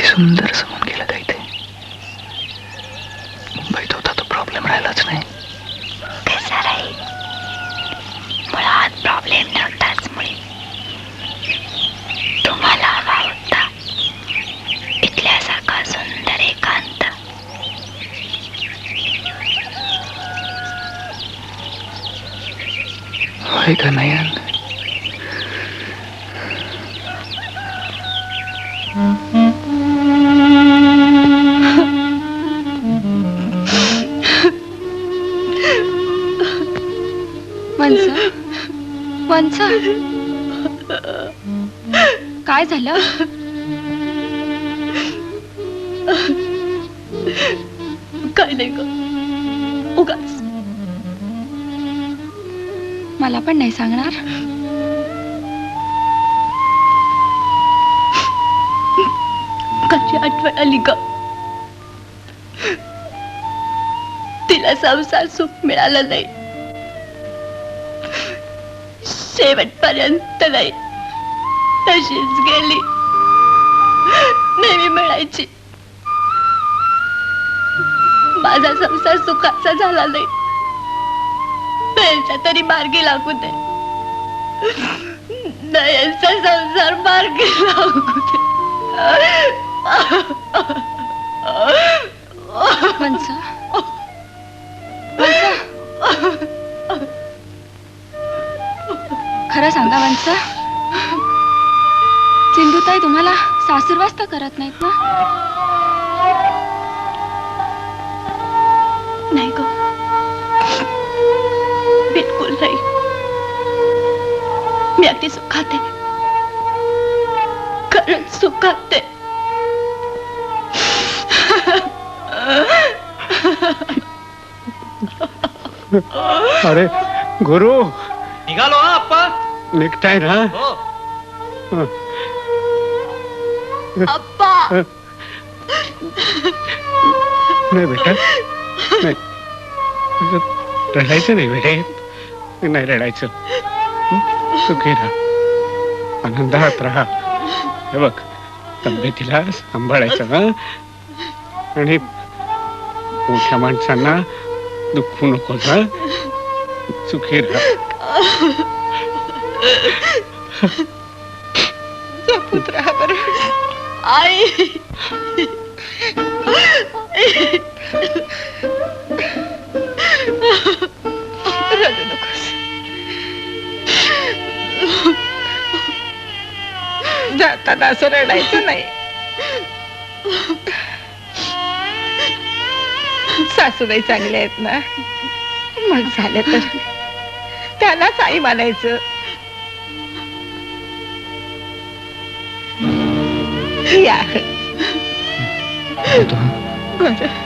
सुंदर समोर गेलं काही ते. मुंबईत होता तो प्रॉब्लेम राहिलाच नाही. कसा राहील? मुळात प्रॉब्लेम नव्हताच मुळे तुम्हाला हवा होता इथल्यासारखा सुंदर एकांत. होय का नयन? वंस, काय झालं? काय नाही ग, उगाच. मला पण नाही सांगणार? कशी आठवण आली ग. तिला संसार सुख मिळालं नाही, शेवटपर्यंत नाही. तशीच गेली. नेहमी म्हणायची माझा संसार सुखाचा झाला नाही, त्यांच्या तरी मार्गी लागू दे, नयनचा संसार मार्गी लागू दे. वंस, खरं सांगा वंस, सिंधुताई तुम्हाला सासूरवास तर करत नाहीत ना? नाही ग, बिलकुल नाही. मी अगदी सुखात आहे, खरंच सुखात आहे. अरे गुरु, निघालो हा आप्पा. निघताय ना? हो. अप्पा, नाही बेटा, नाही रडायचं नाही बेटे, नाही रडायचं. सुखी राहा, आनंदात राहा. हे बघ, तब्येतीला सांभाळायचं ना, आणि मोठ्या माणसांना दुखवू नको ना. सुखी राहा. जपूत राहा बरं. आई, रडू नकोस. जाताना असं रडायचं नाही. सासूबाई चांगल्या आहेत ना, मग झालं तर त्यालाच आई मानायचं. या बरं.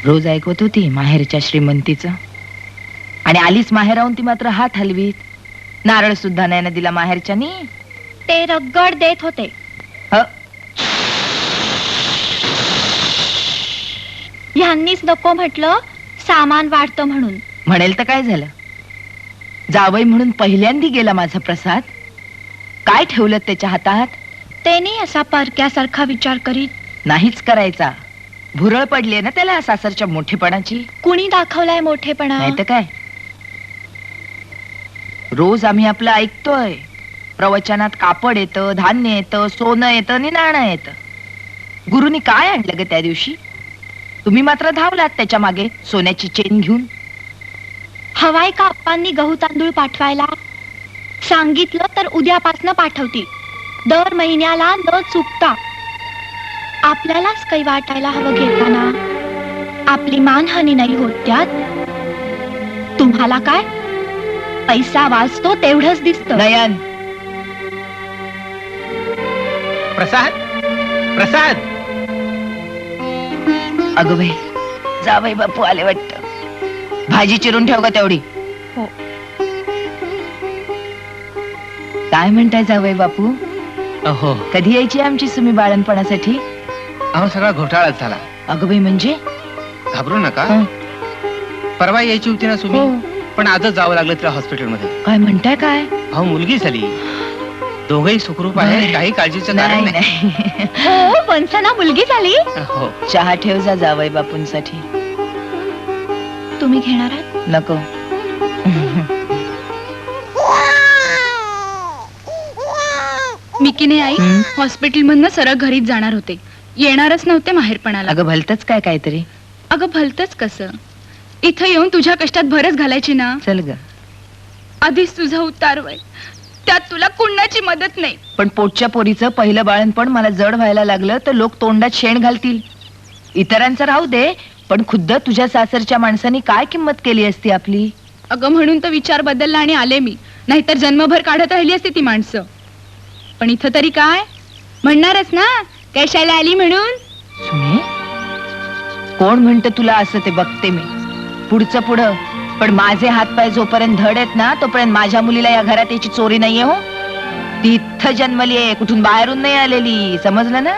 रोज ऐकवत होती माहेरच्या श्रीमंतीचं, आणि आलीच माहेराहून ती मात्र हात हलवीत. नारळ सुद्धा नाही ना दिला माहेरच्यानी. ते रगड देत होते. ह्यांनीच नको म्हटलं सामान वाढतं म्हणून. म्हणेल तर काय झालं, जावई म्हणून पहिल्यांदी गेला माझा प्रसाद. काय ठेवलं त्याच्या हातात? ते नाही असा परक्यासारखा विचार करीत. नाहीच करायचा. भुरळ पडली ना त्याला सासरच्या मोठेपणाची. कुणी दाखवलाय मोठेपणा? नाही तर काय, रोज आम्ही आपलं ऐकतोय. प्रवचनात कापड येतं, धान्य येतं, सोनं येतं आणि नाणं येतं. गुरुनी काय आणलं ग त्या दिवशी? तुम्ही मात्र धावलात त्याच्या मागे सोन्याची चेन घेऊन. हवाय का आप्पांनी गहू तांदूळ पाठवायला? सांगितलं तर उद्यापासनं पाठवतील. दर महिन्याला न चुकता. आपल्यालाच काही वाटायला हवं घेताना. आपली मानहानी नाही होत त्यात. तुम्हाला काय पैसा वाचतो तेवढंच दिसतं. नयन, प्रसाद प्रसाद अगं बाई, जावई बापू आले वाटत. भाजी चिरून ठेव का तेवढी? हो. काय म्हणताय जावई बापू? अहो कधी यायची आमची सुमी बाळणपणासाठी? अहो सगळा घोटाळाच झाला. अगं बाई, म्हणजे? घाबरू नका. हं. परवा यायची होती ना हो. तुम्ही, पण आजच जावं लागलं तिला हॉस्पिटलमध्ये. काय म्हणताय काय? अहो मुलगी झाली. दोघही सुखरूप आहे, बरं. काही काळजीचं नाही कारण नाही. नाही. हो, वंसना मुलगी झाली. हो चहा ठेव जा जावई बापूंसाठी. तुम्ही घेणार आहात? नको. मी की नाही आई, हं? हॉस्पिटल मधनं सरळ घरीच जाणार होते. येणारच नव्हते माहेरपणाला. अगं भलतच काय काहीतरी. अगं भलतच कसं, इथं येऊन तुझ्या कष्टात भरच घालायची ना. चल ग. आधीच तुझं उतार वय, त्यात तुला कुणाची मदत नाही. पण पोटच्या पोरीचं पहिलं बाळणपण मला जड व्हायला लागलं तर लोक तोंडात शेण घालतील. इतरांचं राहू दे, पण खुद्द तुझ्या सासरच्या माणसांनी काय किंमत केली असती आपली? अगं म्हणून तर विचार बदलला आणि आले मी, नाहीतर जन्मभर काढत राहिली असती ती माणसं. पण इथं तरी काय म्हणणारच ना, कशाला आली म्हणून. सुने, कोण म्हणतं तुला असं ते बघते मी. पुढचं पुढं, पण माझे हातपाय जोपर्यंत धड आहेत ना, तोपर्यंत माझ्या मुलीला या घरात याची चोरी नाहीये. हो, ती इथं जन्मली आहे, कुठून बाहेरून नाही आलेली. समजलं ना?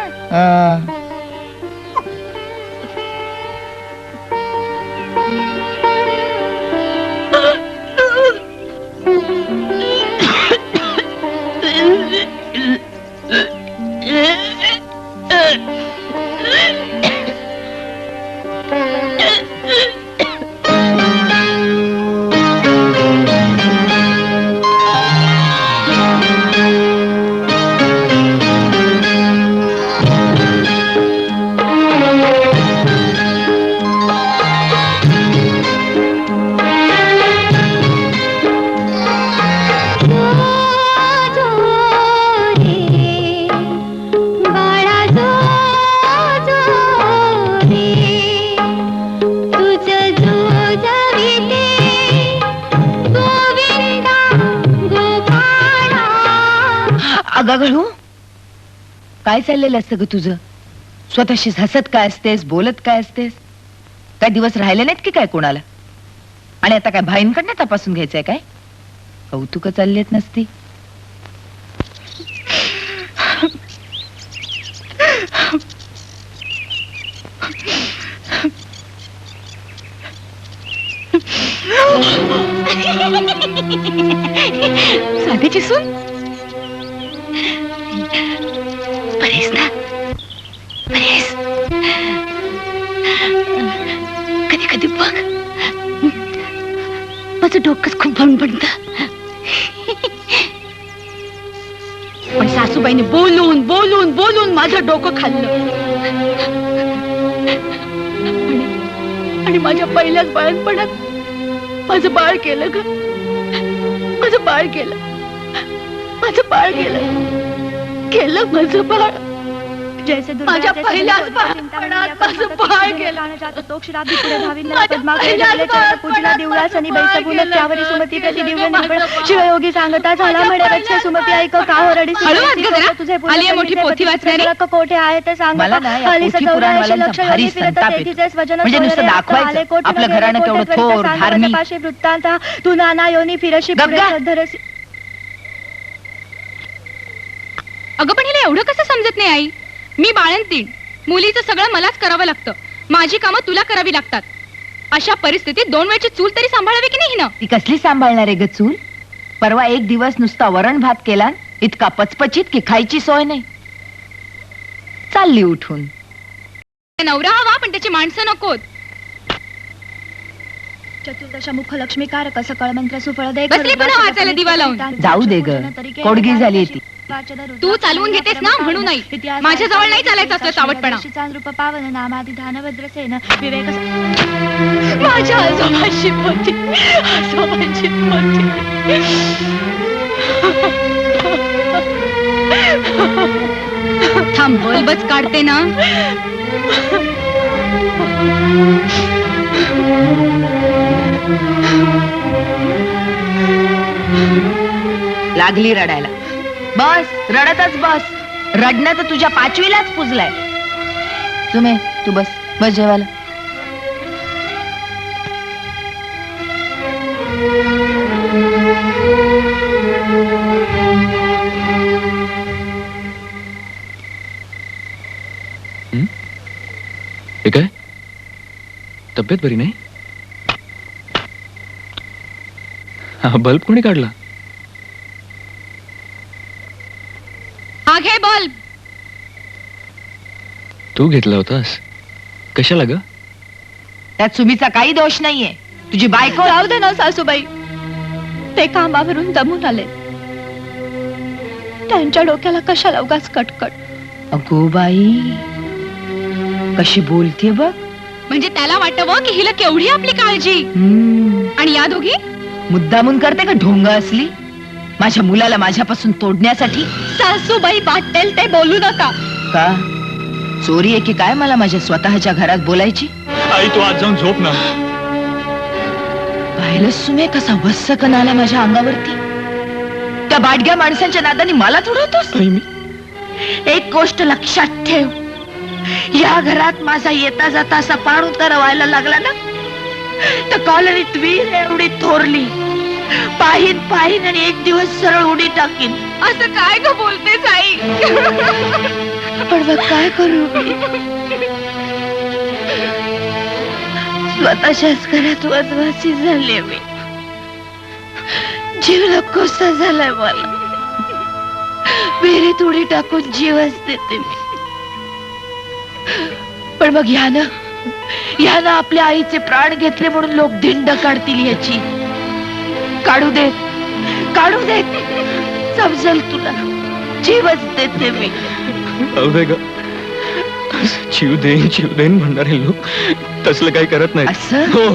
अगं काय चाललेलं असतं ग तुझं? स्वतःशीच हसत काय असतेस, बोलत काय असतेस? काय दिवस राहिले नाहीत की काय कोणाला? आणि आता काय भाईंकडनं तपासून घ्यायचंय काय? कौतुक चाललेत नसती. साधीची सून बरेस ना? बरेस? कधी कधी बघ, माझं डोकंच खूप भणभणत. पण सासूबाईने बोलून बोलून बोलून माझं डोकं खाल्लं. आणि माझ्या पहिल्याच बाळणपणात माझं बाळ केलं ग. माझं बाळ केलं. माझं बाळ केलं माझं बाळ. माझ्या पहिल्याच बाळपणात माझं बाळ केलं. शिवयोगी सांगता झाला म्हणे सुमती ऐक का ओरडी तुझे मोठी पोथी वाचणारी कोठे आहे ते सांग. मला ना या पोथी पुराणवाल्यांचा भारी संताप येतो. म्हणजे नुसतं दाखवायचं आपलं घराणं केवढं थोर धार्मिक. वृत्तांत तू नाना योनी फिरशी धरसी. अगं पण हिला एवढं कसं समजत नाही आई? मी बाळंतीण, मुलीचं सगळं मलाच करावं लागतं. माझी कामं तुला करावी लागतात. अशा परिस्थितीत 2 वेळची चूल तरी सांभाळावी की नाही ना? ती कसली सांभाळणार आहे ग चूल? परवा एक दिवस नुसता वरण भात केला, इतका पचपचित की खायची सोय नाही. चालली उठून. नवरा हवा पण त्याची माणसं नकोत. चतुर्दशमुख लक्ष्मीकारक सकळ मंत्र सुफळ दे बसली पुन्हा वाचायला दिवा लावून. जाऊ दे ग, कोडगी झाली ती. तू चालवून घेतेस ना म्हणून नाही. माझ्या जवळ नाही चालायचं असलं चावटपणा. रूप पावन नामाधिधान वज्रसेन विवेक माझ्या आजोबाची पोथी आजोबाची पोथी थांब बल्बच काढते ना. लागली रडायला. बस रडतच बस. रडणं तर तुझ्या 5वीलाच पुजलाय. तुम्ही तू बस बस जेवायला. हे काय तब्येत बरी नाही? हा बल्ब कोणी काढला? हा घे बल्ब. तू घेतला होतास? कशाला ग? त्यात सुमीचा काही दोष नाहीये. तुझी बायको. जाऊ दे ना सासूबाई, ते कामावरून दमून आले. त्यांच्या डोक्याला कशाला उगाच कटकट. अगो बाई कशी बोलते बघ. म्हणजे त्याला वाटावं की हिला केवढी आपली काळजी. आणि या दोघी मुद्दामून करते का ढोंग असली माझ्या मुलाला माझ्यापासून तोडण्यासाठी? सासूबाई वाटेल ते बोलू नका. का चोरी आहे की काय मला माझ्या स्वतःच्या घरात बोलायची? आई तू आज जाऊन झोप ना. पाहिलं सुमे कसा वस्सकन आला माझ्या अंगावरती. त्या बाडग्या माणसांच्या नादाने मलाच उडवतोस. एक गोष्ट लक्षात ठेव, या घरात माझा येता जाता असा पाण उतारा व्हायला लागला ना तर कॉलनीत वीर एवढी थोरली पाहिन पाहिन आणि एक दिवस सरळ उडी टाकीन. असं काय ग बोलतेस आई? पण मग काय करू मी? स्वतःच्याच घरात वसवासी झाले मी. जीव नकोसा झालाय मला. विहिरीत उडी टाकून जीवच देते मी. पण मग यानं आपल्या आईचे प्राण घेतले म्हणून लोक धिंड काढतील याची. काढू देत समजेल तुला. जीवच देते मी. जीव देईन म्हणणारे लोक तसलं काही करत नाही. असं? हो.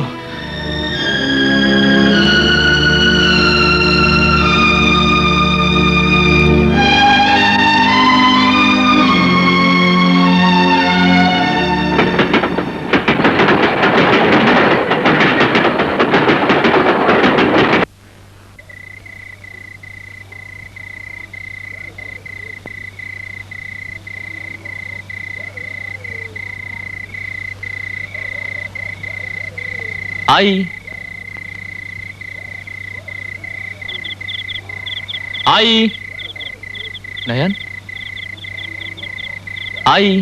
आई आई नयन आई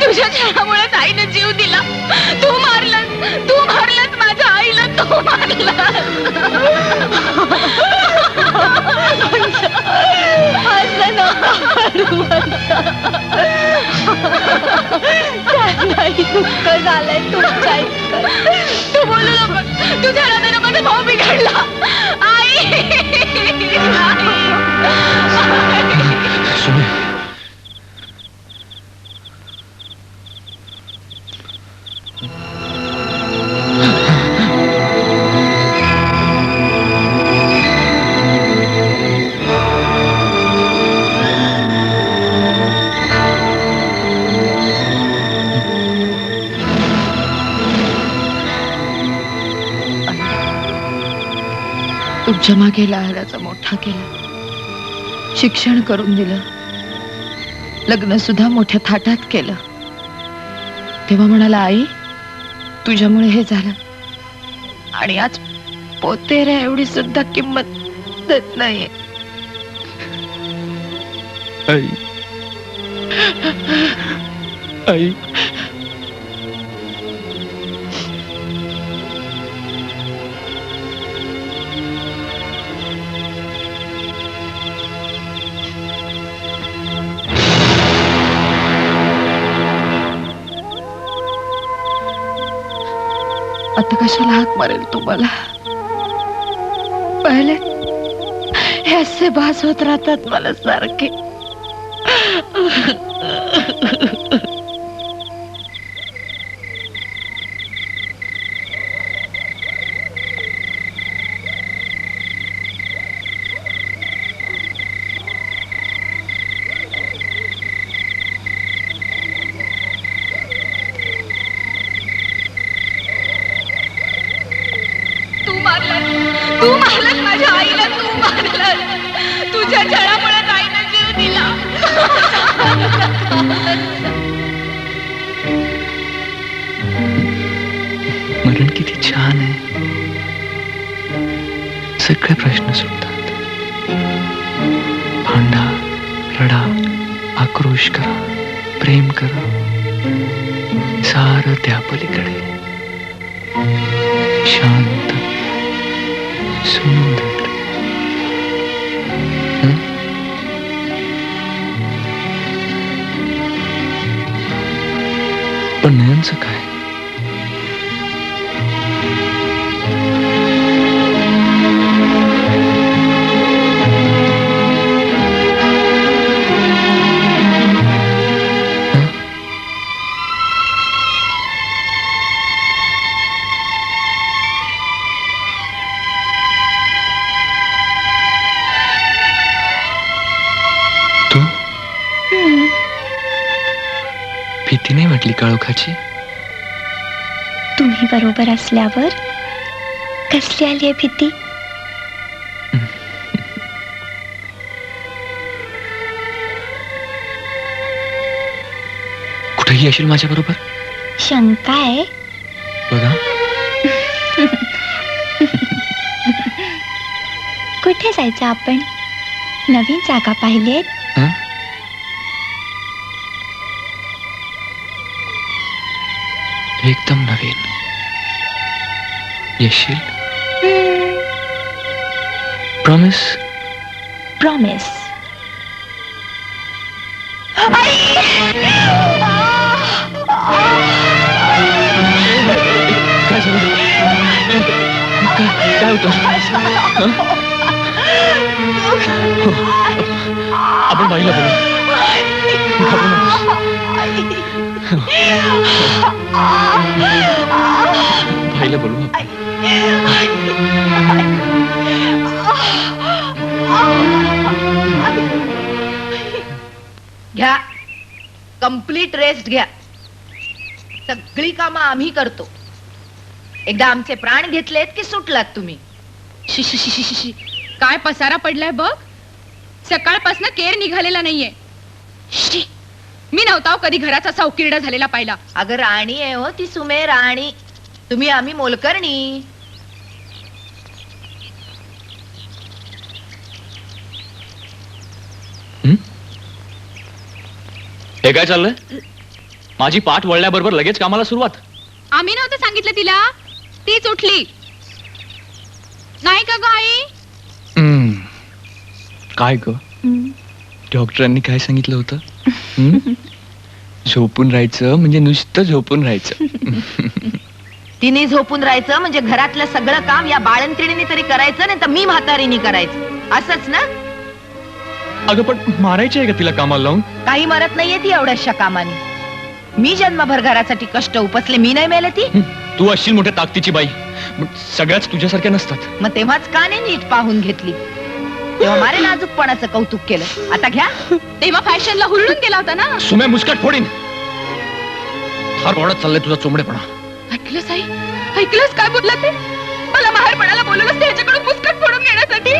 तुझ्या छळामुळेच आईने जीव दिला. तू मारलंस माझ्या आईला. तू मारलंस. असं नको करू म्हणता. त्यांनाही दुःख झालंय तुमच्या इतकं. तू बोलू नको. तुझ्या नादाने माझा भाऊ बिघडला. आई सुमे आमच्या मागे लहानाचा मोठा केला, शिक्षण करून दिलं, लग्न सुद्धा मोठ्या थाटात केलं. तेव्हा म्हणाला, आई तुझ्यामुळे हे झालं, आणि आज पोतेऱ्या एवढी सुद्धा किंमत देत नाहीये. आई आई आता कशाला हाक मारेल तुम्हाला? पहिले हे असे भास होत राहतात मला सारखे. तू मारलंस माझ्या आईला, तू मारलंस. तुझ्या छळामुळे आईने जीव दिला. मरण किती छान आहे. सगळे प्रश्न सुटतात. भांडा, रडा, आक्रोश करा, प्रेम करा, सारं त्या पलीकडे शांत सुंदर. पण नयनचं काय? भीती नाही वाटली काळोखाची? तुम्ही बरोबर असल्यावर कसली आली आहे भीती? कुठेही येशील माझ्या बरोबर? शंका आहे बघा. कुठे जायचं आपण? नवीन जागा पाहिलीत? एकदम नवीन. येशील? प्रॉमिस? प्रॉमिस. काय होतं? आपण बाईला बोलू. बाईला बोलू. घ्या, कंप्लीट रेस्ट घ्या. सगळी कामं आम्ही करतो. एकदा आमचे प्राण घेतलेत की सुटलात तुम्ही. शी शी शी शी शी. काय पसारा पडलाय बघ. सकाळपासून केर निघालेला नाहीये. शी. मी नव्हता कधी घराचा असा उकिरडा झालेला पाहिला. अगं राणी आहे हो ती, सुमे राणी. तुम्ही आम्ही मोलकरणी. हे काय चाललंय? माझी पाठ वळल्याबरोबर लगेच कामाला सुरुवात. आम्ही नव्हतं सांगितलं तिला, तीच उठली नाही का ग आई? काय ग? डॉक्टरांनी काय सांगितलं होतं? झोपून राहायचं म्हणजे नुसतं झोपून राहायचं. तिने झोपून राहायचं म्हणजे घरातलं सगळं काम या बाळंतिणीने तरी करायचं, नाही तर मी म्हातारीने करायचं. असंच ना? अगं पण मारायची आहे का तिला कामाला लावून? काही मरत नाहीये ती एवढ्याशा कामाने. मी जन्मभर घरासाठी कष्ट उपसले, मी नाही मेले ती. तू अशी मोठ्या ताकदीची बाई, सगळ्याच तुझ्यासारख्या नसतात. मग तेव्हाच का नाही नीट पाहून घेतली? तेव्हा मारे नाजूकपणाचं कौतुक केलं. आता घ्या. तेव्हा फॅशनला हुरळून गेला होता ना. सुमे मुस्कट फोडीन. फार वाढत चाललंय तुझा चोमडेपणा. ऐकलंस आई? ऐकलंस काय बोलला ते? मला माहेरपणाला बोलवलं असतं ह्याच्याकडून मुस्कट फोडून घेण्यासाठी.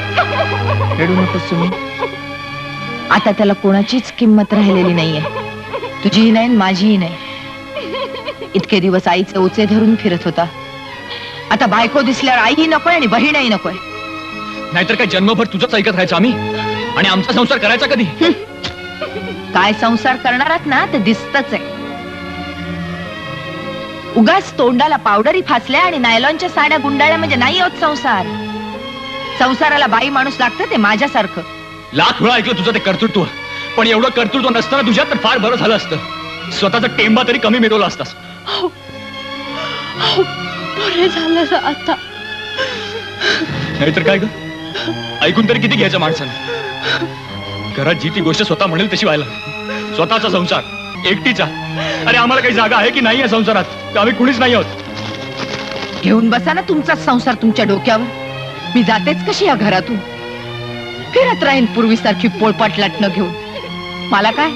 रडू नकोस सुमी. आता त्याला कोणाचीच किंमत राहिलेली नाहीये. तुझीही नाही माझीही नाही. इतके दिवस आईचे ओचे धरून फिरत होता. आता बायको दिसल्यावर आईही नकोय आणि बहीणही नकोय. नाहीतर काय जन्मभर तुझंच ऐकत राहायचं आम्ही आणि आमचा संसार करायचा कधी? काय संसार करणार आहात ना ते दिसतच आहे. उगाच तोंडाला पावडरी फासल्या आणि नायलॉनच्या साड्या गुंडाळल्या म्हणजे नाही होत संसार. संसाराला बाई माणूस लागतं, ते माझ्यासारखं. लाख वेळा ऐकलं तुझं ते कर्तृत्व, पण एवढं कर्तृत्व नसताना तुझ्यात तर फार बरं झालं असतं. स्वतःचा टेंबा तरी कमी मिळवला असतास. बरे झालं आता. नाहीतर काय ग, ऐकून तरी किती घ्यायचं माणसानं. घरात जी ती गोष्ट स्वतः म्हणेल तशी व्हायला. स्वतःचा संसार एकटीचा. अरे आम्हाला काही जागा आहे की नाही या संसारात? आम्ही कुणीच नाही आहोत. घेऊन बसा ना तुमचाच संसार तुमच्या डोक्यावर. मी जातेच कशी या घरातून? फिरत राहीन पूर्वीसारखी पोळपाट लाटणं घेऊन. मला काय?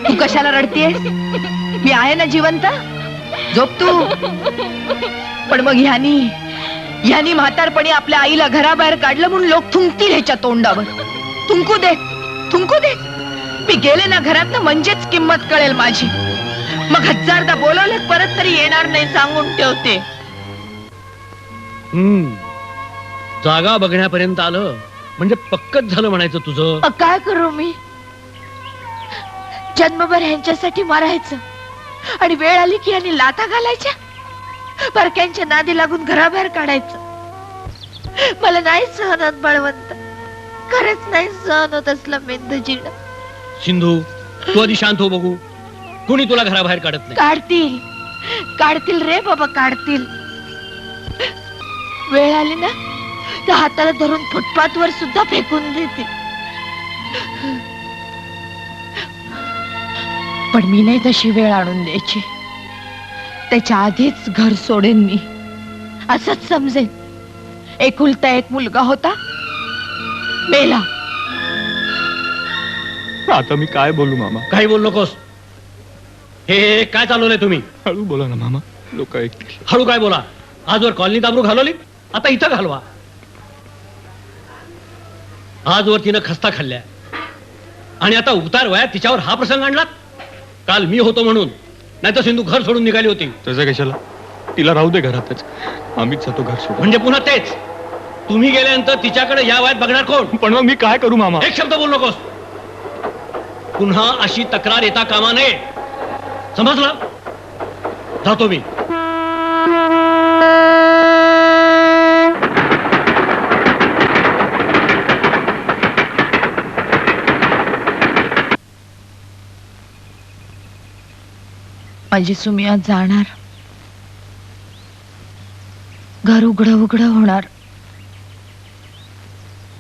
तू कशाला रडतीयेस? मी आहे ना जिवंत. झोप तू. पण मग ह्यानी म्हातारपणी आपल्या आईला घराबाहेर काढलं म्हणून लोक थुंकतील ह्याच्या तोंडावर. थुंकू दे. मी गेले ना घरात ना म्हणजेच किंमत कळेल माझी. मग हजारदा बोलवलं परत तरी येणार नाही सांगून ठेवते. जागा बघण्यापर्यंत आलं म्हणजे पक्कच झालं म्हणायचं तुझं. काय करू मी? जन्मभर ह्यांच्यासाठी मरायचं आणि वेळ आली की यांनी लाथा घालायच्या, परक्यांच्या नादी लागून घराबाहेर काढायचं. मला नाही सहन होत बळवंत. खरंच नाही सहन होत असलं मेंद जीण. सिंधू, तू आधी शांत हो बघू. कोणी तुला घराबाहेर काढत नाही. काढतील रे बाबा, काढतील. वेळ आली ना तर हाताला धरून फुटपाथ वर सुद्धा फेकून देतील. पण मी नाही तशी वेळ आणून द्यायची. त्याच्या आधीच घर सोडेन मी, असंच समजेन. एकुलता एक मुलगा होता, मेला. आता मी काय बोलू मामा? काही बोल नकोस. हे काय चालवलंय तुम्ही? हळू बोला ना मामा, लोक ऐकतील. हळू काय बोला? आजवर कॉलनी दाबरू घालवली, आता इथं घालवा. आजवर तिनं खस्ता खाल्ल्या आणि आता उतार वयात तिच्यावर हा प्रसंग आणला. काल मी होतो म्हणून, नाही तर सिंधू घर सोडून निघाली होती. तसं कशाला? तिला राहू दे घरातच. आम्हीच जातो घर सोडून. म्हणजे पुन्हा तेच, तुम्ही गेल्यानंतर तिच्याकडे या वयात बघणार कोण? पण मग मी काय करू मामा? एक शब्द बोल नकोस. पुन्हा अशी तक्रार येता कामा नये, समजलं? जातो मी. माझी सुमी आज जाणार. घर उघड होणार.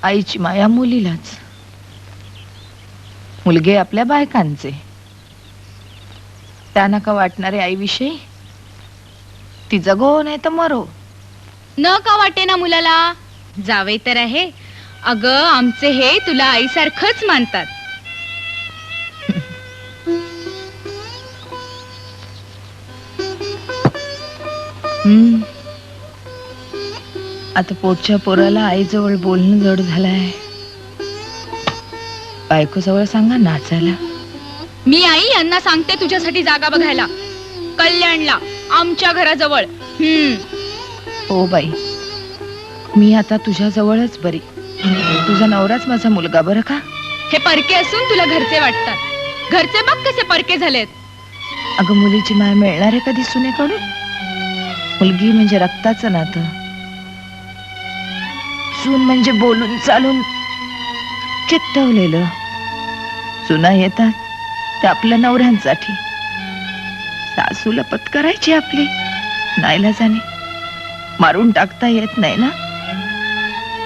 आईची माया मुलीलाच. मुलगे आपल्या बायकांचे. त्यांना का वाटणारे आईविषयी? ती जगो नाही तर मरो. न का वाटे ना मुलाला? जावे तर आहे. अगं आमचे हे तुला आईसारखंच मानतात. आता पोटच्या पोराला आईजवळ बोलणं जड झालंय. बायको जवळ सांगा नाचायला. मी आई यांना सांगते तुझ्यासाठी जागा बघायला, कल्याणला, आमच्या घराजवळ. हो बाई, मी आता तुझ्या जवळच बरी. तुझा नवराच माझा मुलगा बरं का? हे परके असून तुला घरचे वाटतात. घरचे बघ कसे परके झालेत. अगं मुलीची माय मिळणार आहे कधी सुनेकडून? मुलगी म्हणजे रक्ताचं नातं. सून म्हणजे बोलून चालून चित्तवलेलं. सुना येतात ते आपल्या नवऱ्यांसाठी. सासूला पत्करायची आपली नाईलाजाने. मारून टाकता येत नाही ना,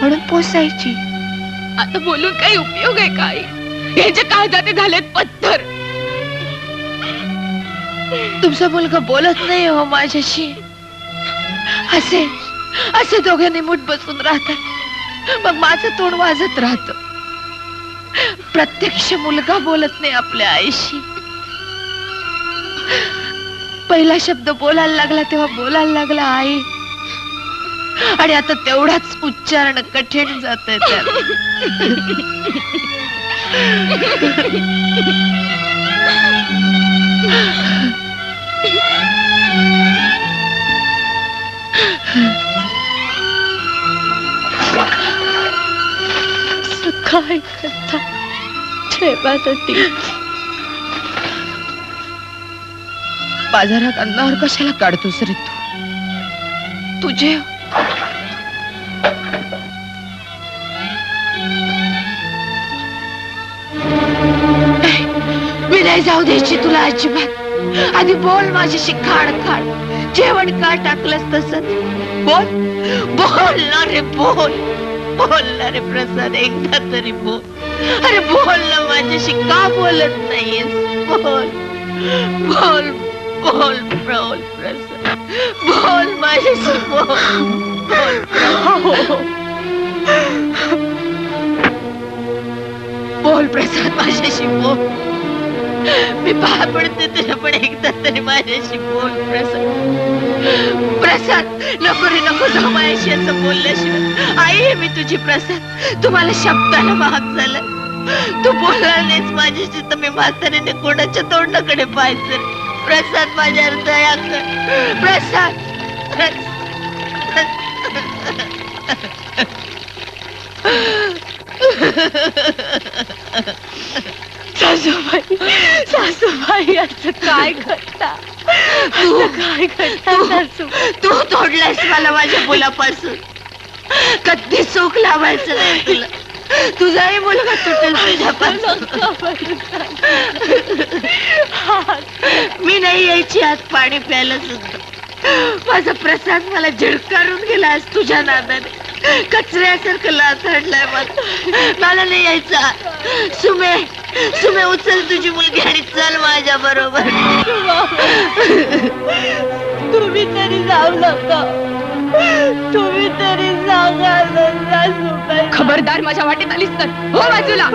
म्हणून पोसायची. आता बोलून काही उपयोग आहे काय? ह्याचे काळजाते झालेत पत्थर. तुमचा मुलगा बोलत नाही हो माझ्याशी. असे दोघे निमूट बसून राहतात, मग माझं तोंड वाजत राहत. प्रत्यक्ष मुलगा बोलत नाही आपल्या आईशी. पहिला शब्द बोलायला लागला तेव्हा बोलायला लागला आई. आणि आता तेवढाच उच्चारण कठीण जात काय करता ठेवासाठी बाजारात अन्नावर कशाला काढतोस रे तू तुझे मी नाही जाऊ द्यायची तुला अजिबात. आधी बोल माझ्याशी खाड खाड जेवण का टाकलंस तसं बोल बोल ना रे बोल बोल ना रे प्रसाद एकदा तरी बोल. अरे बोल ना माझ्याशी का बोलत नाहीयेस बोल बोल बोल बोल प्रसाद बोल माझ्याशी बोल बोल बोल प्रसाद माझ्याशी बोल. मी पाय पडते तुला पण एकदा तरी माझ्याशी बोल प्रसाद. प्रसाद नको रे नको जाऊ माझ्याशी असं बोलल्याशिवाय. आई आहे मी तुझी प्रसाद. तुम्हाला शब्दाला महाग झालं. तू बोलणार नाहीस माझ्याशी तर मी म्हातारीने कोणाच्या तोंडाकडे पाहायचं. प्रसाद माझ्यावर दया कर प्रसाद. सासूबाई सासूबाई असं काय करता असं काय करता सासूबाई. तू तोडलायस मला माझ्या मुलापासून. कधी सुख लावायचं नाही तुला. तुझाही मुलगा तुटेल तुझ्यापासून. मी नाही यायची आज पाणी प्यायला सुद्धा. माझा प्रसाद मला झिडकारून गेलास तुझ्या नादाने. कचऱ्यासारखं लाथडलंय मला नाही यायचं. सुमे सुमे उचल तुझी मुलगी आणि चल माझ्या बरोबर. तुम्ही तरी जाऊ नका. तुम्ही तरी सांगा सासूबाई. खबरदार माझ्या वाटेत आलीस तर हो बाजूला.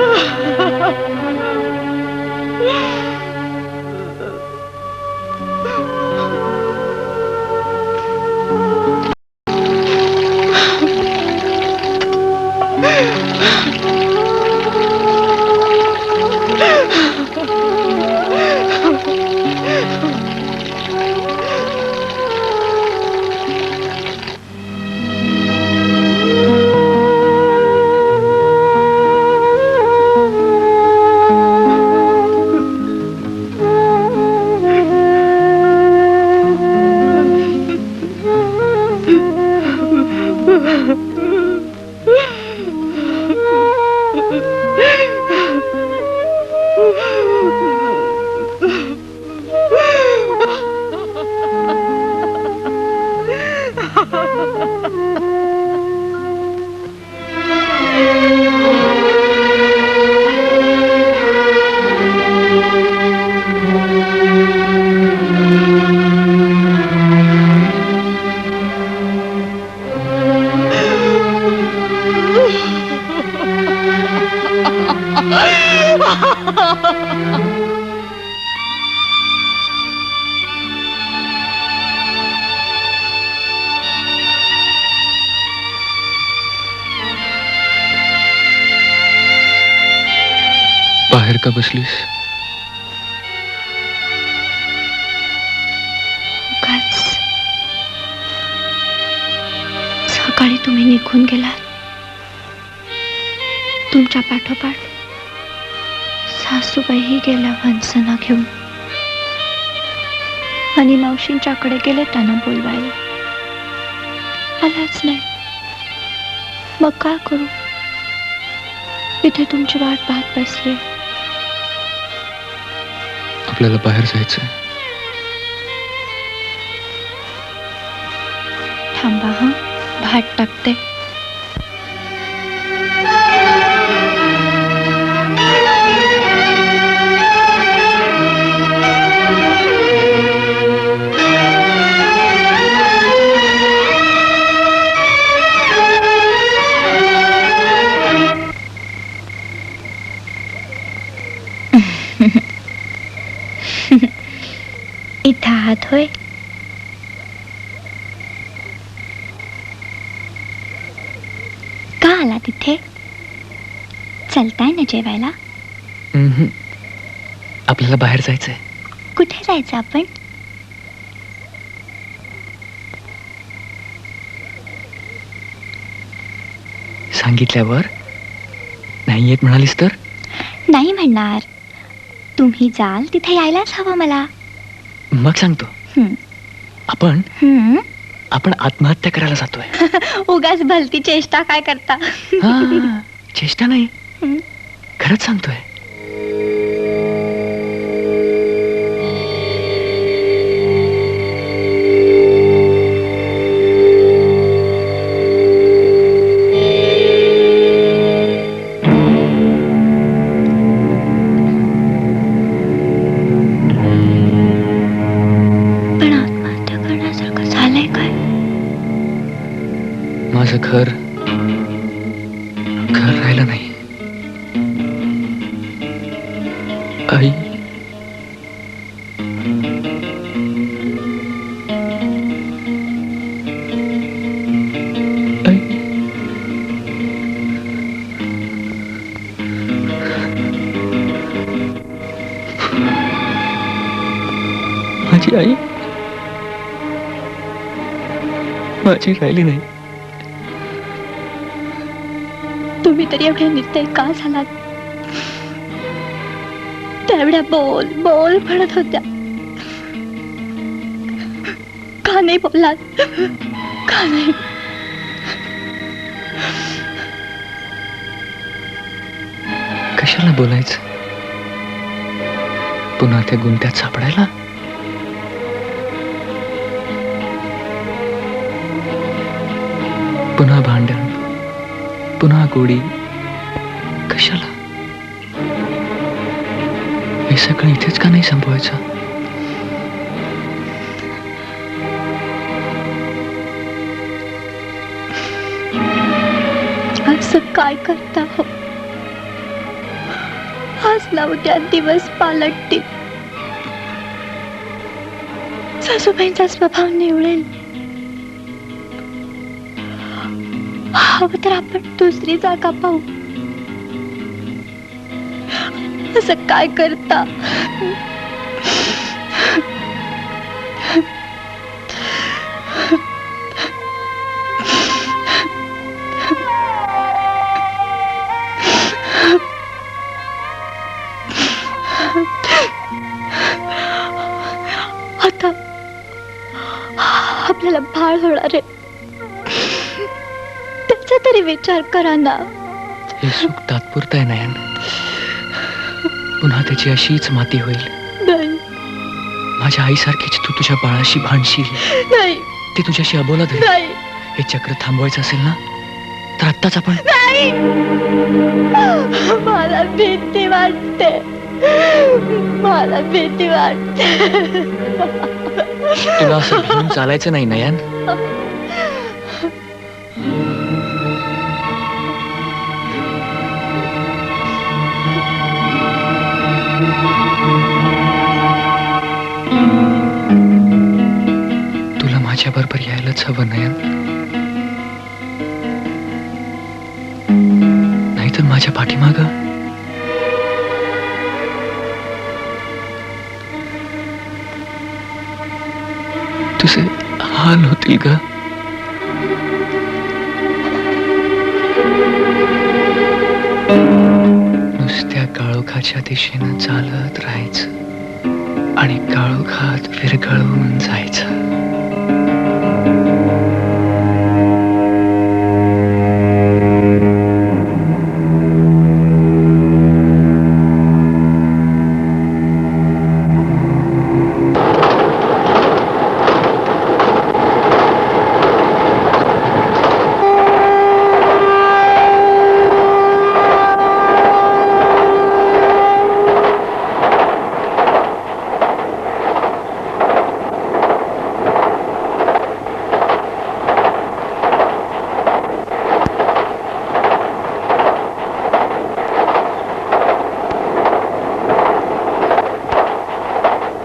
बाहेर का बसलीस? सकाळी तुम्ही निघून गेलात. तुमच्या पाठोपाठ सासूबाईही गेल्या वंसना घेऊन आणि मावशींच्याकडे गेले त्यांना बोलवायला. आलाच नाही. मग काय करू? इथे तुमची वाट पाहत बसले. आपल्याला बाहेर जायचंय. थांबा हा, भात टाकते. इथं आहात होय? तिथे चलताय ना जेवायला? आपल्याला बाहेर जायचंय. कुठे जायचं आपण? सांगितल्यावर नाही येत म्हणालीस तर? नाही म्हणणार. तुम्ही जाल तिथे यायलाच हवं मला. मग सांगतो. हं. आपण हं. आपण आत्महत्या करायला जातोय. उगाच भलती चेष्टा काय करता? हा, चेष्टा नाही, हं. खरंच सांगतोय. पण आत्महत्या करण्यासारखं झालंय काय? माझं घर राहिलं नाही. आई, आई, माझी आई माझी राहिली नाही. तुम्ही तरी एवढे निर्दय का झालात? तेवढ्या बोल बोल म्हणत होत्या. का नाही बोललात? का नाही? कशाला बोलायचं? पुन्हा त्या गुंत्यात सापडायला? पुन्हा भांडण, पुन्हा गोडी, कशाला? हे सगळं इथेच का नाही संपवायचं? असं काय करता हो? आज ना उद्या दिवस पालटतील. सासूबाईंचा स्वभाव निवळेल. हवं तर आपण दुसरी जागा पाहू. असं काय करता? आता आपल्याला बाळ होणार आहे. त्याचा तरी विचार करा ना. हे सुख तात्पुरतं आहे नयन. पुन्हा त्याची अशीच माती होईल. नाही माझ्या आईसारखीच तू तुझ्या बाळाशी भांडशील. नाही ते तुझ्याशी अबोला धरेल. नाही हे चक्र थांबवायचं असेल ना तर आत्ताच आपण. नाही. मला भीती वाटते. मला भीती वाटते. तुला असं भिवून चालायचं नाही नयन. तुला माझ्या बरोबर यायलाच हवं नयन. नाहीतर माझ्या पाठीमाग तुझे हाल होतील ग. नुसत्या काळोखाच्या दिशेनं चालत राहायचं आणि काळोखात विरघळून जायचं.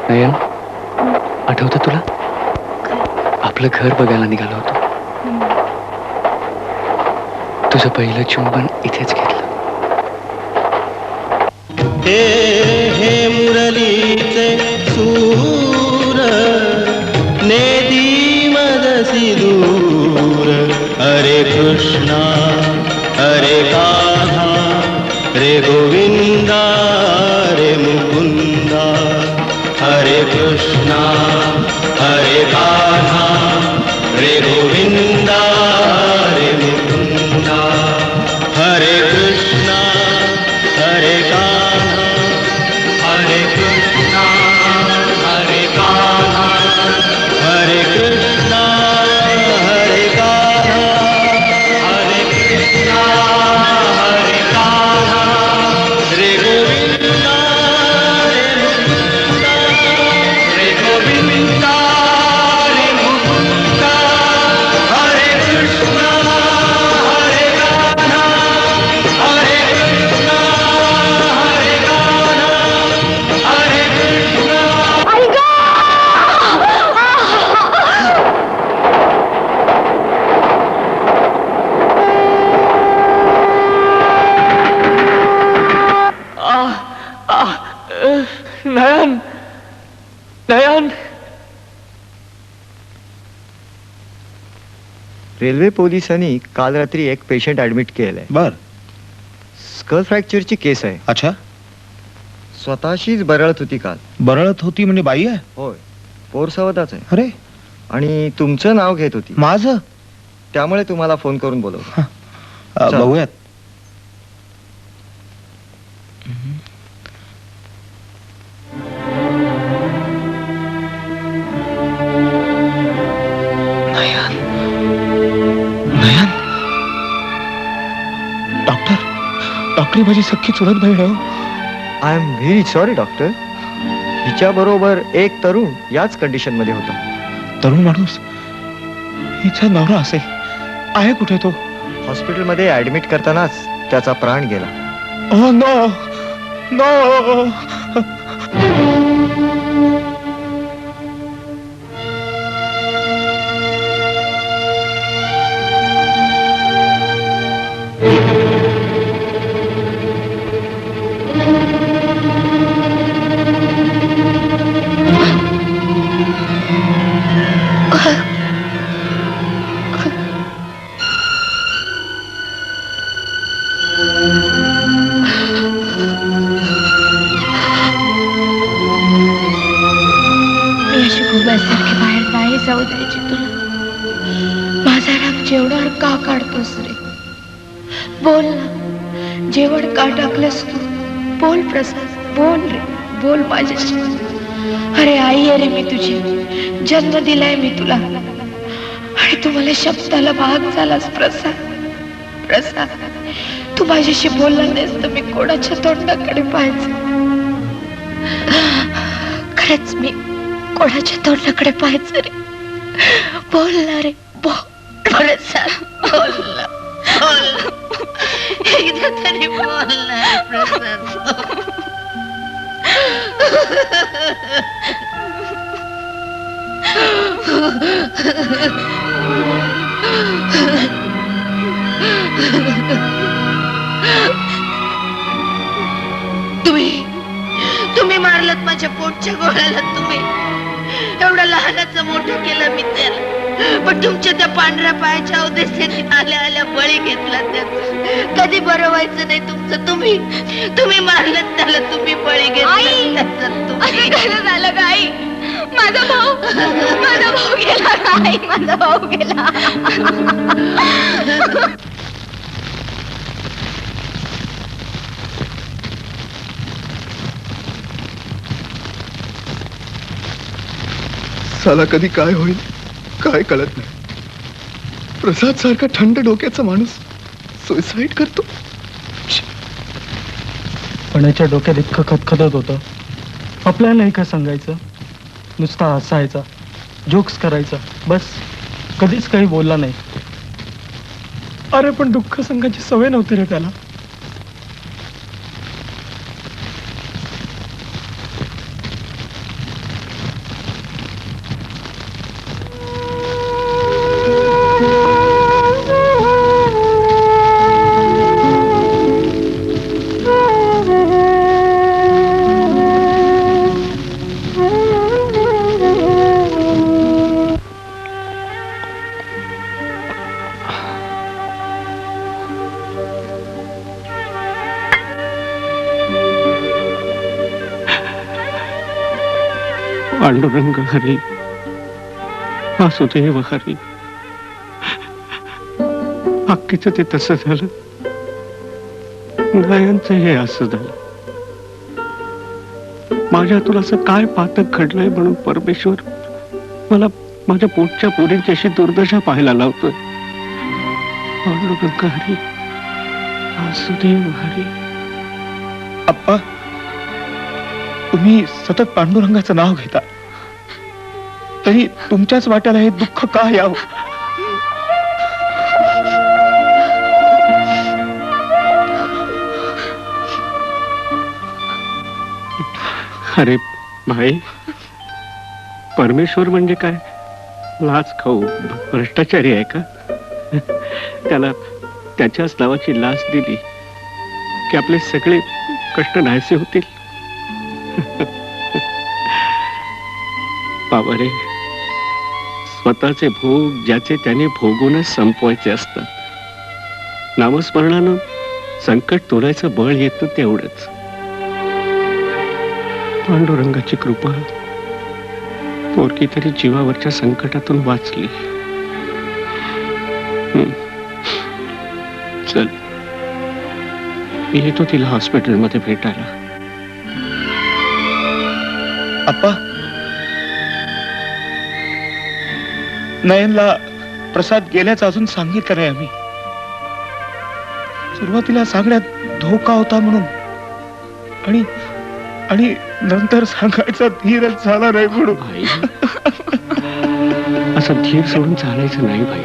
नयन, आठवतं तुला? आपलं घर बघायला निघालो होतो. तुझं पहिलं चुंबन इथेच घेतलं. हे मुरलीचे सूर नेदी मदसी दूर. हरे कृष्णा हरे कान्हा रे गोविंदा रे मुकुंदा. हरे कृष्णा हरे कान्हा रे गोविंदा रे मुकुंदा. हरे कृष्णा हरे कान्हा हरे कृष्णा हरे कान्हा हरे कृष्णा हरे कान्हा हरे कृष्णा हरे कान्हा रे गोविंदा रे मुकुंदा रे गोविंदा रे मुकुंदा. हरे कृष्णा हरे कान्हा हरे कृष्णा हरे कान्हा हरे कृष्णा. नयन नयन. रेल्वे पोलिसांनी काल रात्री एक पेशंट ऍडमिट केलंय. बर. स्कल फ्रॅक्चरची केस आहे. अच्छा. स्वतःशीच बरळत होती काल. बरळत होती म्हणजे बाई आहे? होय, पोरसावताच आहे. अरे, आणि तुमचं नाव घेत होती. माझं? त्यामुळे तुम्हाला फोन करून बोलवलं. चल. बघूयात. नयन नयन. डॉक्टर माझी सख्खी चुलत बहीण आहे. I am very sorry doctor. हिच्या बरोबर एक तरुण याच कंडिशन मध्ये होता. तरुण माणूस हिचा नवरा असेल. आहे कुठे तो? हॉस्पिटलमध्ये ऍडमिट करतानाच त्याचा प्राण गेला. Oh no! No! सारखे बाहेर नाही जाऊ द्यायचे तुला. माझा राग जेवणावर का काढतोस रे? बोल ना, जेवण का टाकलंस तू? बोल प्रसाद, बोल रे, बोल माझ्याशी. अरे आई आहे रे मी तुझी, जन्म दिलाय मी तुला, आणि तू मला शब्दाला भाग झालास प्रसाद. प्रसाद, तू माझ्याशी बोलला नाहीस तर मी कोणाच्या तोंडाकडे पाहायचं? खरंच मी कोणाच्या तोंडाकडे पाहायचं रे? बोल ना रे, बोल प्रसाद, बोल ना, बोल. एकदा तरी बोल ना रे प्रसाद. तुम्ही मारलत माझ्या पोटच्या गोळ्याला. तुम्ही एवढं लहानाचं मोठं केलं मी त्याला, पण तुमच्या त्या पांढऱ्या पायाच्या उद्देशाने आल्या आल्या बळी घेतला त्याचा. कधी बरं व्हायचं नाही तुमचं. तुम्ही मारलत त्याला, तुम्ही बळी घेतला त्याचा. झालं का आई? माझा भाऊ गेला का आई? माझा भाऊ गेला. साला कधी काय होईल काय कळत नाही. प्रसाद सारखा थंड डोक्याचा माणूस सुसाईड करतो. पण याच्या डोक्यात इतकं खतखतत होतं. आपल्याला नाही का सांगायचं, नुसता हसायचा, जोक्स करायचा, बस. कधीच काही बोलला नाही. अरे पण दुःख संघाची सवय नव्हती रे त्याला. पांडुरंग हरी, वासुदेव हरी. बाकीचं ते तसं झालं, नयनचं हे असं झालं. माझ्यातून असं काय पातक घडलंय म्हणून परमेश्वर मला माझ्या पोटच्या पोरींची अशी दुर्दशा पाहायला लावतोय. पांडुरंग हरी, वासुदेव हरी. आप्पा, तुम्ही सतत पांडुरंगाचं नाव घेता, तरी तुमच्याच वाट्याला हे दुःख का यावं? अरे भाई, परमेश्वर म्हणजे काय लाच खाऊ भ्रष्टाचारी आहे का? त्याला त्याच्याच नावाची लाच दिली की आपले सगळे कष्ट नाहीसे होतील. बाबा रे, स्वतःचे भोग ज्याचे त्याने भोगूनच संपवायचे असतात. नामस्मरणानं संकट तोलायचं बळ येतं तेवढंच. पांडुरंगाची कृपा, पोरगी तरी जीवावरच्या संकटातून वाचली. चल, मी येतो तिला हॉस्पिटलमध्ये भेटायला. आप्पा, नयनला प्रसाद गेल्याचं अजून सांगितलं नाही आम्ही. सुरुवातीला सांगण्यात धोका होता म्हणून, आणि नंतर सांगायचा धीरच झाला नाही म्हणून. भाई, असं धीर सोडून चालायचं नाही भाई.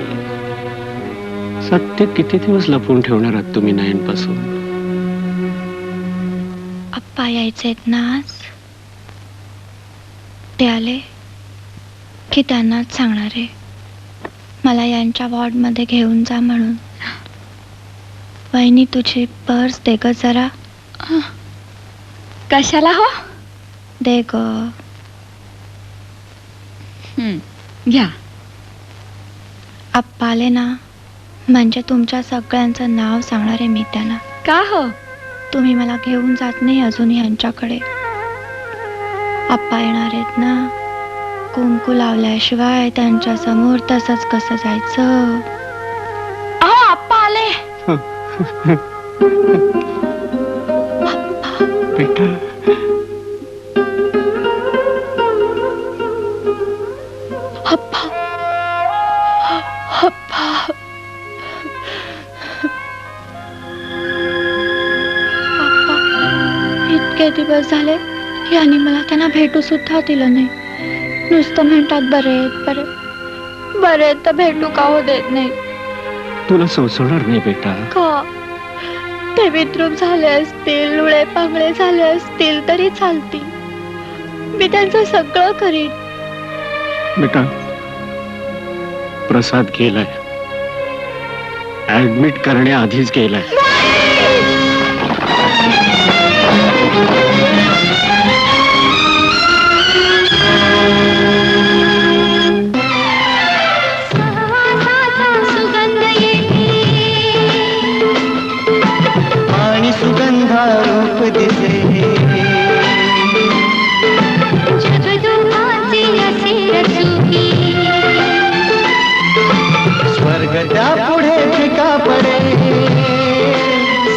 सत्य किती दिवस लपवून ठेवणार आहात तुम्ही नयनपासून? आप्पा यायचेत ना आज. ते आले की त्यांनाच सांगणार आहे मला यांच्या वॉर्डमध्ये घेऊन जा म्हणून. वहिनी, तुझी पर्स दे ग जरा. कशाला हो? दे ग. घ्या. आप्पा आले ना म्हणजे तुमच्या सगळ्यांचं नाव सांगणार आहे मी त्यांना. का हो? तुम्ही मला घेऊन जात नाही अजून यांच्याकडे. आप्पा येणार आहेत ना, कुंकू लावल्याशिवाय त्यांच्या समोर तसंच कसं जायचं. अहो, आप्पा आले. बेटा, आप्पा, आप्पा. आप्पा, इतके दिवस झाले यांनी मला त्यांना भेटू सुद्धा दिलं नाही. नुसतं म्हणतात बरे बरे तर भेटू का हो देत नाही. तुला सोसवणार नाही बेटा. का? ते विद्रूप झाले असतील, लुळे पांगळे झाले असतील तरी चालतील. मी त्यांचं सगळं करीन. बेटा, प्रसाद गेलाय, ऍडमिट करण्याआधीच गेलाय. आणि सुगंधा रूप दिसे स्वर्ग त्या पुढे फिका पडे,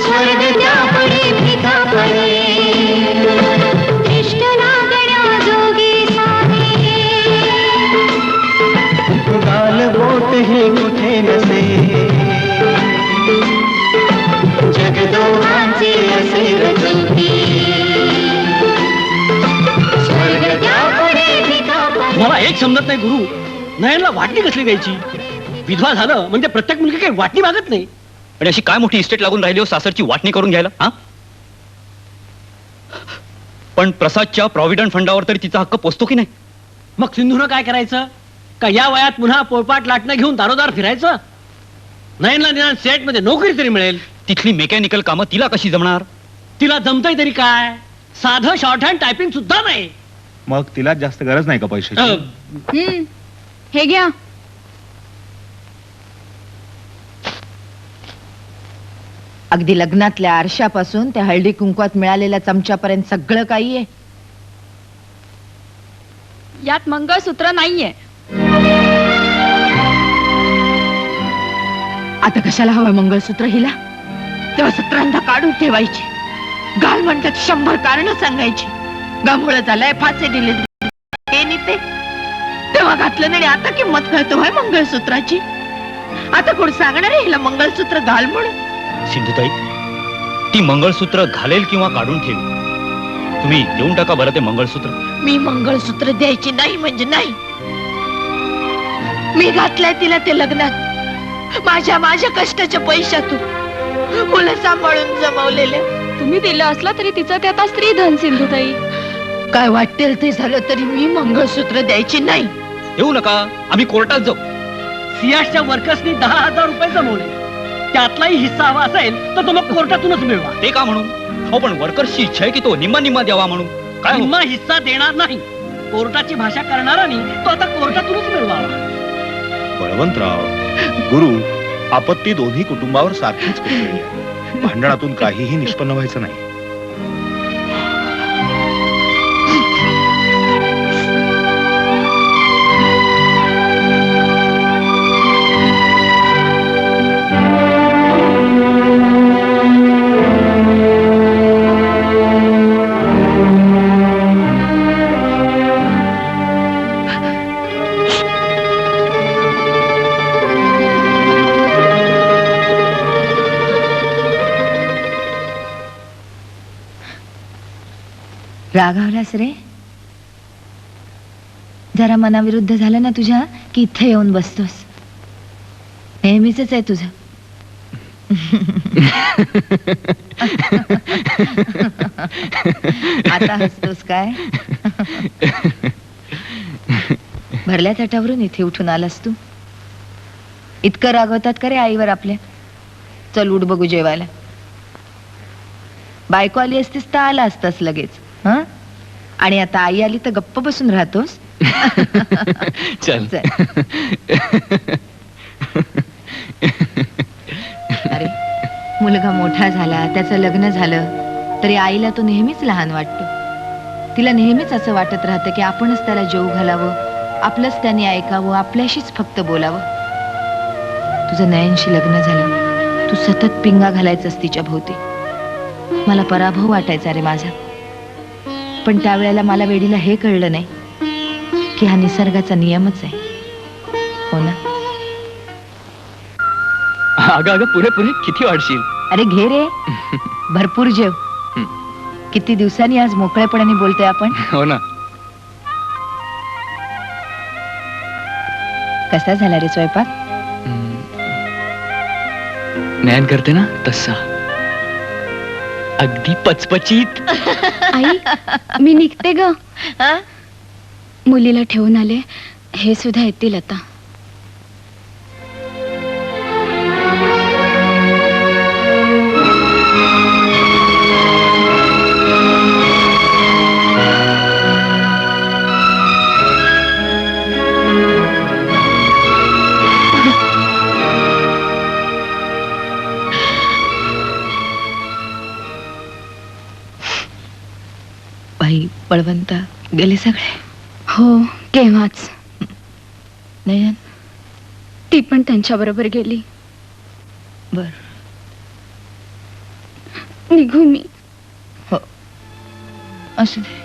स्वर्ग त्या पुढे फिका पडे. इष्ट लागण्या जोगी साने, गाल बोट हे कुठे नसे, जगदोहांची असे रचुकी. स्वर्ग त्या पुढे फिका पडे. मला एक समजत नाही गुरु, नयनला वाटणी कसली द्यायची? विधवा झालं म्हणजे प्रत्येक मुलगी काही वाटणी मागत नाही. आणि अशी काय मोठी इस्टेट लागून राहिली हो सासरची वाटणी करून घ्यायला? हा, पण प्रसादच्या प्रॉव्हिडंट फंडावर तरी तिचा हक्क पोचतो की नाही? मग सिंधूनं काय करायचं? का या वयात पुन्हा पोळपाट लाटणं घेऊन दारोदार फिरायचं? नयनला निदान सेट मध्ये नोकरी तरी मिळेल. तिथली मेकॅनिकल कामं तिला कशी जमणार? तिला जमतंय तरी काय? साधं शॉर्ट हँड टायपिंग सुद्धा नाही. मग तिला जास्त गरज नाही का पैशाची? हे घ्या. अगदी लग्नातल्या आरशापासून त्या हळदी कुंकवात मिळालेल्या चमच्यापर्यंत सगळं काही आहे. यात मंगळसूत्र नाहीये. आता कशाला हवं मंगळसूत्र हिला? तेव्हा 17 काढून ठेवायची. गाल म्हणतात 100 कारण सांगायची. गामुळं झालाय, फासे दिले, हे नी ते. तेव्हा घातलं नाही, आता किंमत कळतो आहे मंगळसूत्राची. आता कोण सांगणार आहे हिला मंगळसूत्र घाल म्हणून? सिंधुताई, ती मंगळसूत्र घालेल किंवा काढून ठेवी, तुम्ही देऊन टाका बरं ते मंगळसूत्र. मी मंगळसूत्र द्यायची नाही म्हणजे नाही. मी घातलंय तिला ते लग्नात माझ्या कष्टाच्या पैशातून, मुलं सांभाळून जमवलेल्या. तुम्ही दिलं असला तरी तिचं ते आता स्त्रीधन. सिंधुताई, काय वाटेल ते झालं तरी मी मंगळसूत्र द्यायची नाही. येऊ नका, आम्ही कोर्टात जाऊ. सियाशच्या वर्कर्सनी 10,000 रुपये जमवले, त्यातलाही हिस्सा हवा असेल तर तो मग कोर्टातूनच मिळवा. ते का म्हणून? हो, पण वर्कर्सची इच्छा आहे की तो निम्मा द्यावा म्हणून. काय हो? निम्मा हिस्सा देणार नाही. कोर्टाची भाषा करणारा तो आता कोर्टातूनच मिळवावा. बळवंतराव, गुरु, आपत्ती दोन्ही कुटुंबावर सारखीच कोसळली आहे. भांडणातून काहीही निष्पन्न व्हायचं नाही. रागावलास रे? जरा मनाविरुद्ध झालं ना तुझ्या की इथे येऊन बसतोस. नेहमीच आहे तुझं. आता हसतोस काय? भरल्या ताटावरून इथे उठून आलास तू? इतकं रागवतात का रे आईवर आपल्या? चल उठ बघू जेवायला. बायको आली असतीस तर आला असतास लगेच. हं? आणि आता आई आली तर गप्प बसून राहतोस? चल. अरे, मुलगा मोठा झाला, त्याचं लग्न झालं तरी आईला तो नेहमीच लहान वाटतो. तिला नेहमीच असं वाटत राहतं की आपणच त्याला जेवू घालावं, आपलंच त्याने ऐकावं, आपल्याशीच फक्त बोलावं. तुझं नयनशी लग्न झालं, तू सतत पिंगा घालायचंस तिच्या भोवती. मला पराभव वाटायचा रे माझा. पण त्यावेळेला मला वेडीला हे कळलं नाही की हा निसर्गाचा नियमच आहे. हो ना? अगं पुरे किती वाढशील? अरे घे रे, भरपूर जेव. किती दिवसांनी आज मोकळेपणाने बोलतोय आपण. हो ना. कसा झाला रे स्वयंपाक? नयन करते ना तसा, अगदी पचपचीत. आई, मी निघते ग. मुलीला ठेवून आले, हे सुद्धा येतील आता. बाई, बळवंत गेले सगळे? हो, केव्हाच. नयन? ती पण त्यांच्या बरोबर गेली. बर, निघू मी? हो, असू दे.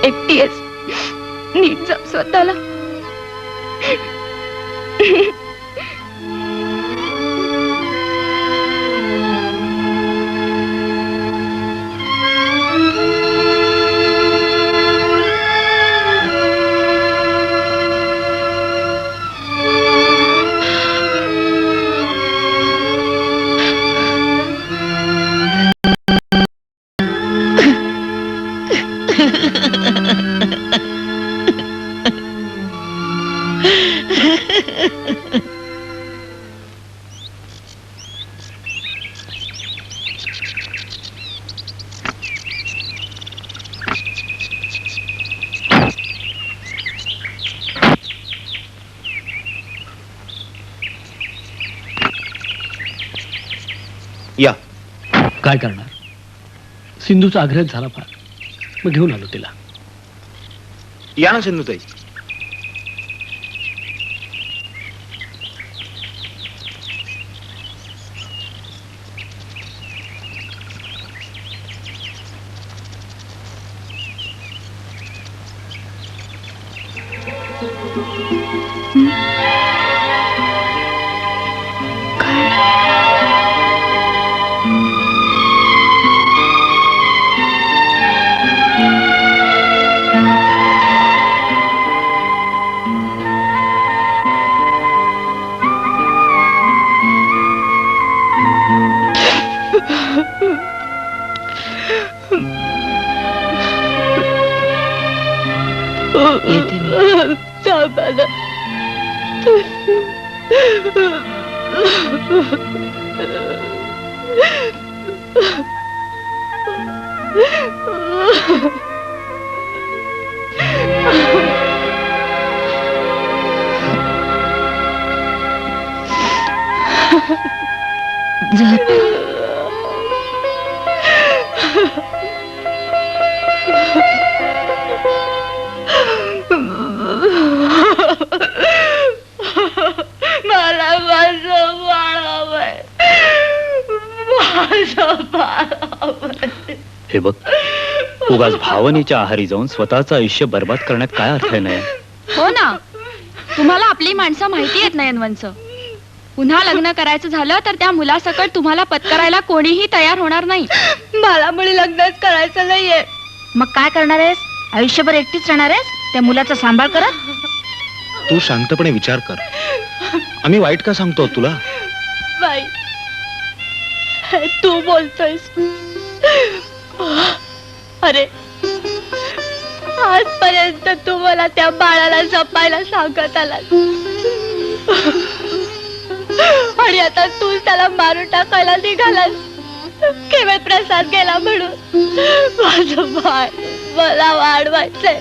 एकटी आहेस, नीट जप स्वतःला. या. काय करणार, सिंधूचा आग्रह झाला फार, मग घेऊन आलो तिला. या ना सिंधुताई. येते मी. झोप. मला माझं बाळावं माझं बाळावं. हे बघ, उगाच भावनेच्या आहारी जाऊन स्वतःचं आयुष्य बर्बाद करण्यात काय अर्थ आहे नाही. हो ना, तुम्हाला आपली माणसं माहिती आहेत नयनवंच. पुन्हा लग्न करायचं झालं तर त्या मुलासकट तुम्हाला पत्करायला कोणीही तयार होणार नाही. मला मुली लग्नच करायचं नाहीये. मग काय करणार आहेस? आयुष्यभर एकटीच राहणार आहेस त्या मुलाचा सांभाळ करत? तू शांतपणे विचार कर. आम्ही वाईट का सांगतो तुला? बाई, हे तू बोलतोयस. अरे, आजपर्यंत तू मला त्या बाळाला जपायला सांगत आलास आणि आता तू त्याला मारून टाकायला निघालास. केवळ प्रसाद गेला म्हणून माझं बाळ मला वाढवायचंय.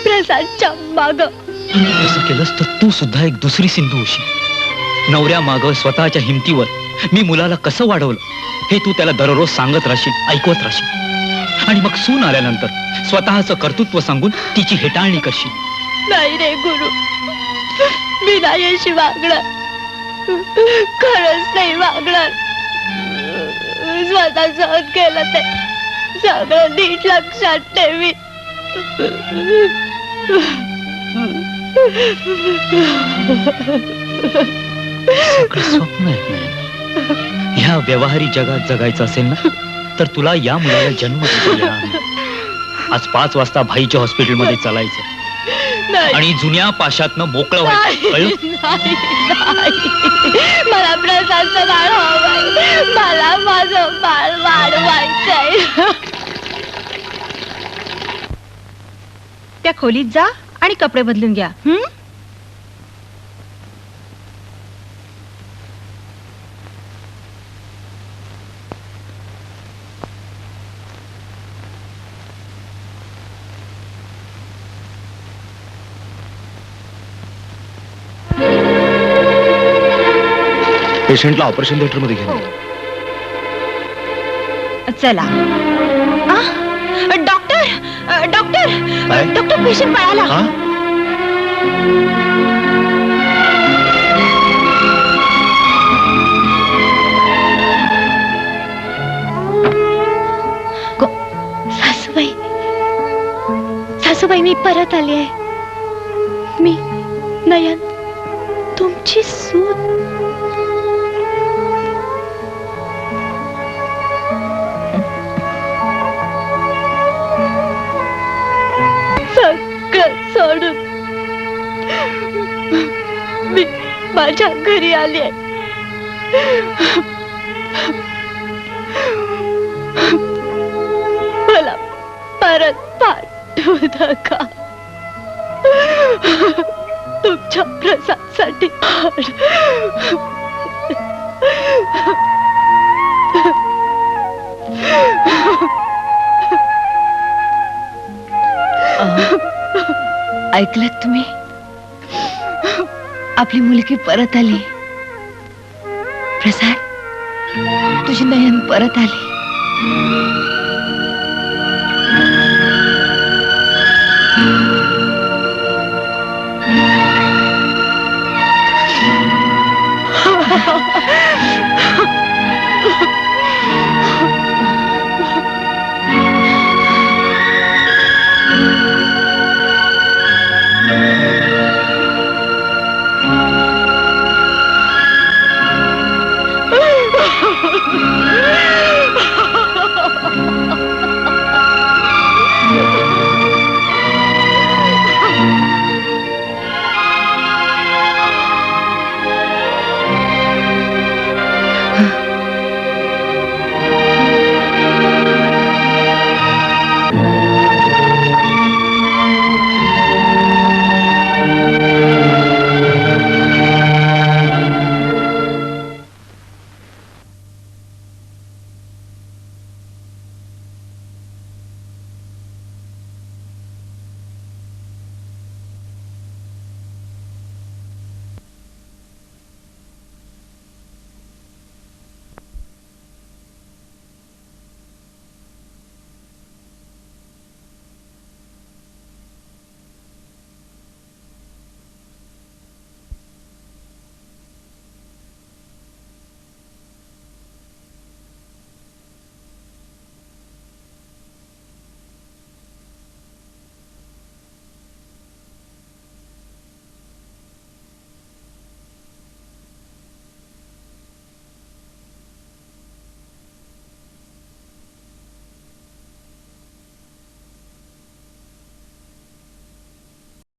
प्रसादच्या माग. तसं केलंस तर तू सुद्धा एक दुसरी सिंधू होशील. नवऱ्या माग स्वतःच्या हिमतीवर मी मुलाला कसं वाढवलं हे तू त्याला दररोज सांगत राहशील, ऐकवत राहशील. आणि मग सून आल्यानंतर स्वतःचं कर्तृत्व सांगून तिची हेटाळणी करशील. नाही रे गुरु, मी नाही अशी वागणार. खरंच नाही वागणार. स्वतः सहन केलं ते सगळं नीट लक्षात ठेवी. सगळं स्वप्न आहेत ना. ह्या व्यवहारी जगात जगायचं असेल ना तर तुला या मुलाला जन्म देता येणार नाही. आज 5 वाजता भाईच्या हॉस्पिटलमध्ये चालायचं आणि जुन्या पाशातनं मोकळं व्हायचं, कळलं? मला प्रसादचं बाळ हवंय. मला माझं बाळ वाढवायचंय. त्या खोलीत जा आणि कपडे बदलून घ्या. पेशंटला ऑपरेशन थिएटर मध्ये घेऊन. चला. डॉक्टर, डॉक्टर, डॉक्टर, पेशंट पळाला. हा? सासूबाई, सासूबाई, मी परत आली आहे. मी नयन, तुमची सून. सगळं सोडून मी माझ्या घरी आली आहे. मला परत पाठवू नका. तुमच्या प्रसादसाठी. ऐकलत तुम्ही? आपली मुलगी परत आली. प्रसाद तुझी नयन परत आली.